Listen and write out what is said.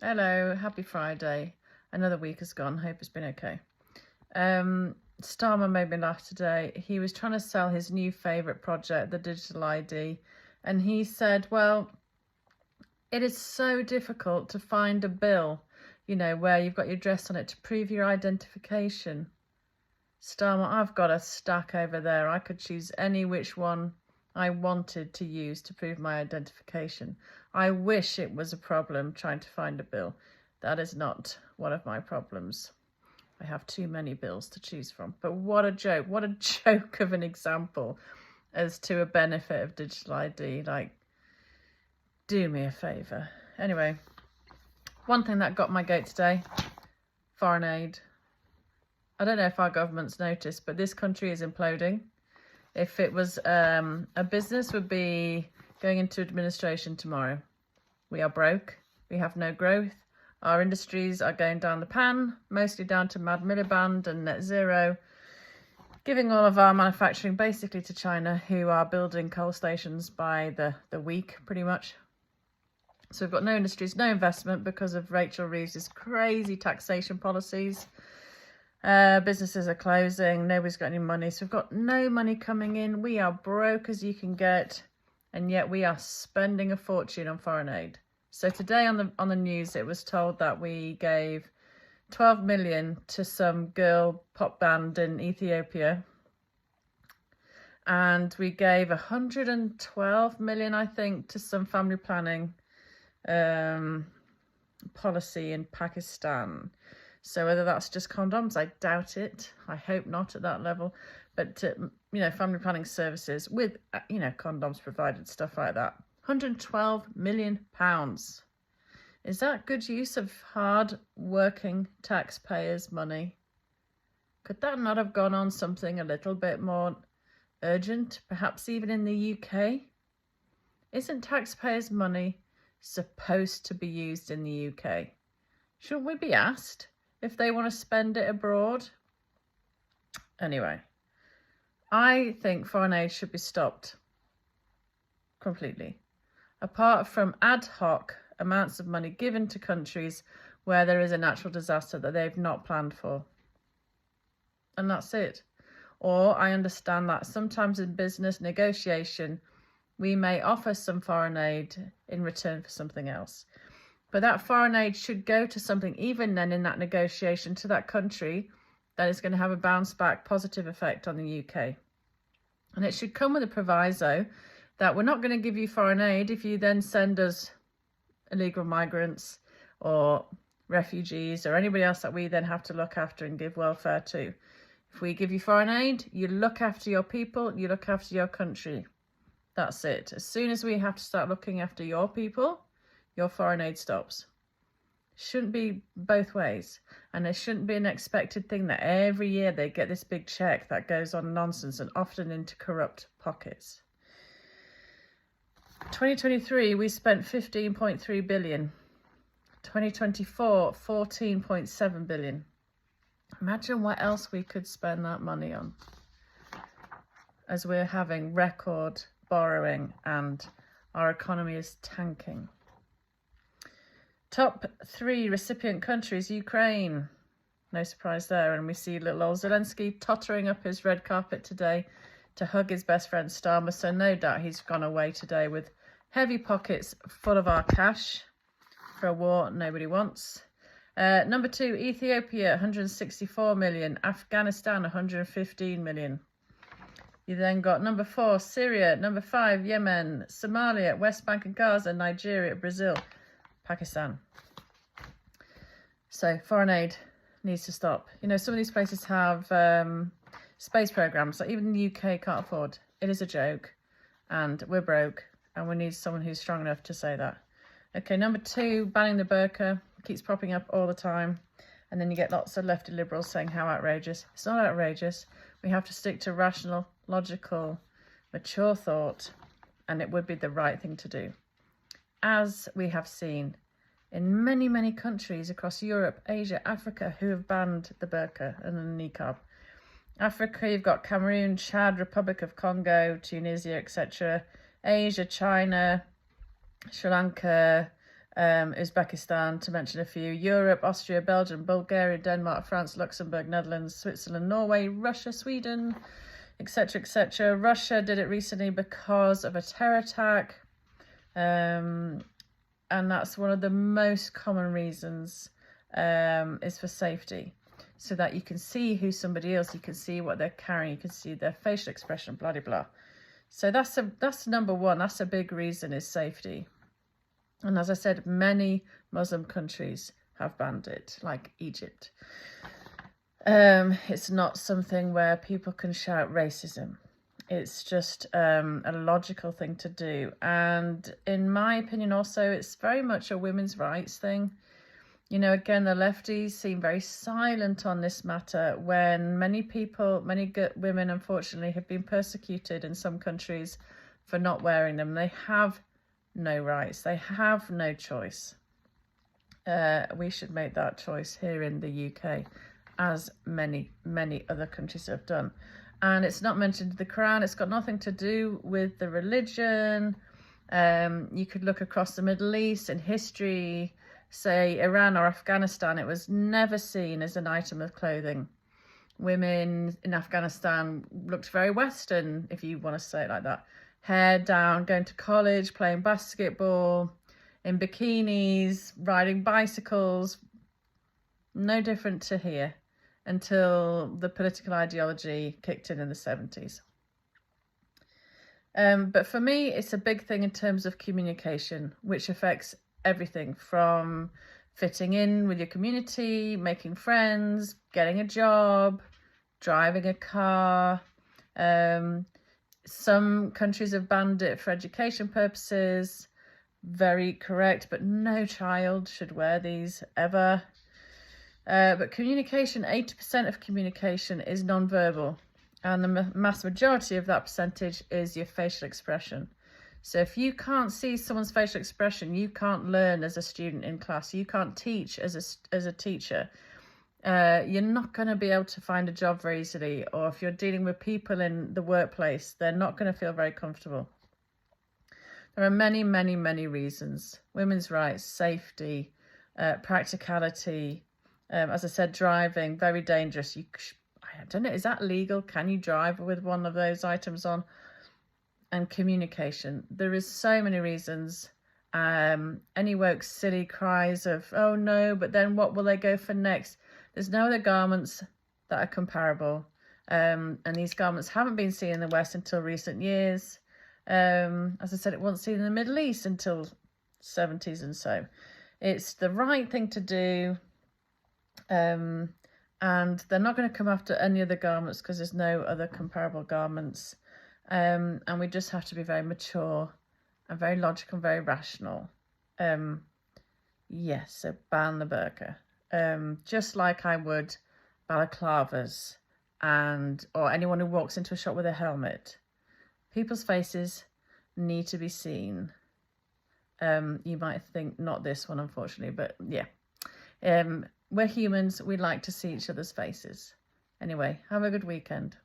Hello, happy Friday. Another week has gone. Hope it's been okay. Starmer made me laugh today. He was trying to sell his new favourite project, the digital ID. And he said, well, it is so difficult to find a bill, where you've got your address on it to prove your identification. Starmer, I've got a stack over there. I could choose any which one I wanted to use to prove my identification. I wish it was a problem trying to find a bill. That is not one of my problems. I have too many bills to choose from. But what a joke. What a joke of an example as to a benefit of digital ID. Like, do me a favour. Anyway, one thing that got my goat today, foreign aid. I don't know if our government's noticed, but this country is imploding. If it was a business, would be going into administration tomorrow. We are broke. We have no growth. Our industries are going down the pan, mostly down to Mad Miliband and net zero, giving all of our manufacturing basically to China, who are building coal stations by the week, pretty much. So we've got no industries, no investment because of Rachel Reeves' crazy taxation policies. Businesses are closing. Nobody's got any money. So we've got no money coming in. We are broke as you can get. And yet we are spending a fortune on foreign aid. So today on the news, it was told that we gave 12 million to some girl pop band in Ethiopia. And we gave 112 million, I think, to some family planning policy in Pakistan. So whether that's just condoms, I doubt it. I hope not at that level. But, family planning services with, condoms provided, stuff like that. £112 million. Is that good use of hard-working taxpayers' money? Could that not have gone on something a little bit more urgent, perhaps even in the UK? Isn't taxpayers' money supposed to be used in the UK? Shouldn't we be asked if they want to spend it abroad? Anyway, I think foreign aid should be stopped completely, apart from ad hoc amounts of money given to countries where there is a natural disaster that they've not planned for. And that's it. Or I understand that sometimes in business negotiation, we may offer some foreign aid in return for something else. But that foreign aid should go to something, even then in that negotiation, to that country that is going to have a bounce back positive effect on the UK. And it should come with a proviso that we're not going to give you foreign aid if you then send us illegal migrants or refugees or anybody else that we then have to look after and give welfare to. If we give you foreign aid, you look after your people, you look after your country. That's it. As soon as we have to start looking after your people, your foreign aid stops. Shouldn't be both ways. And there shouldn't be an expected thing that every year they get this big check that goes on nonsense and often into corrupt pockets. 2023, we spent 15.3 billion. 2024, 14.7 billion. Imagine what else we could spend that money on, as we're having record borrowing and our economy is tanking. Top 3 recipient countries, Ukraine. No surprise there. And we see little old Zelensky tottering up his red carpet today to hug his best friend Starmer. So no doubt he's gone away today with heavy pockets full of our cash for a war nobody wants. Number 2, Ethiopia, 164 million. Afghanistan, 115 million. You then got number 4, Syria. Number 5, Yemen. Somalia, West Bank and Gaza. Nigeria, Brazil, Pakistan. So foreign aid needs to stop. Some of these places have space programs that even the UK can't afford. It is a joke, and we're broke, and we need someone who's strong enough to say that. Okay, number 2, banning the burqa. Keeps popping up all the time. And then you get lots of lefty liberals saying how outrageous. It's not outrageous. We have to stick to rational, logical, mature thought, and it would be the right thing to do. As we have seen in many, many countries across Europe, Asia, Africa, who have banned the burqa and the niqab. Africa, you've got Cameroon, Chad, Republic of Congo, Tunisia, etc. Asia, China, Sri Lanka, Uzbekistan, to mention a few, Europe, Austria, Belgium, Bulgaria, Denmark, France, Luxembourg, Netherlands, Switzerland, Norway, Russia, Sweden, etc., etc. Russia did it recently because of a terror attack, and that's one of the most common reasons, is for safety, so that you can see who somebody is, you can see what they're carrying, you can see their facial expression, blah, blah, blah. So that's number one. That's a big reason, is safety. And as I said, many Muslim countries have banned it, like Egypt. It's not something where people can shout racism. It's just a logical thing to do. And in my opinion also, it's very much a women's rights thing. You know, again, the lefties seem very silent on this matter when many people, many good women, unfortunately, have been persecuted in some countries for not wearing them. They have no rights. They have no choice. We should make that choice here in the UK, as many, many other countries have done. And it's not mentioned in the Quran. It's got nothing to do with the religion. You could look across the Middle East in history, say Iran or Afghanistan. It was never seen as an item of clothing. Women in Afghanistan looked very Western, if you want to say it like that. Hair down, going to college, playing basketball, in bikinis, riding bicycles. No different to here, until the political ideology kicked in the 70s. But for me, it's a big thing in terms of communication, which affects everything from fitting in with your community, making friends, getting a job, driving a car. Some countries have banned it for education purposes. Very correct, but no child should wear these ever. But communication, 80% of communication is non-verbal, and the mass majority of that percentage is your facial expression. So if you can't see someone's facial expression, you can't learn as a student in class. You can't teach as a teacher. You're not going to be able to find a job very easily. Or if you're dealing with people in the workplace, they're not going to feel very comfortable. There are many, many, many reasons. Women's rights, safety, practicality. As I said, driving, very dangerous. I don't know, is that legal? Can you drive with one of those items on? And communication. There is so many reasons. Any woke silly cries of, oh no, but then what will they go for next? There's no other garments that are comparable. And these garments haven't been seen in the West until recent years. As I said, it wasn't seen in the Middle East until 70s and so. It's the right thing to do. And they're not going to come after any other garments because there's no other comparable garments. And we just have to be very mature and very logical and very rational. Yes, so ban the burqa. Just like I would balaclavas or anyone who walks into a shop with a helmet. People's faces need to be seen. You might think not this one, unfortunately, but yeah. We're humans. We like to see each other's faces. Anyway, have a good weekend.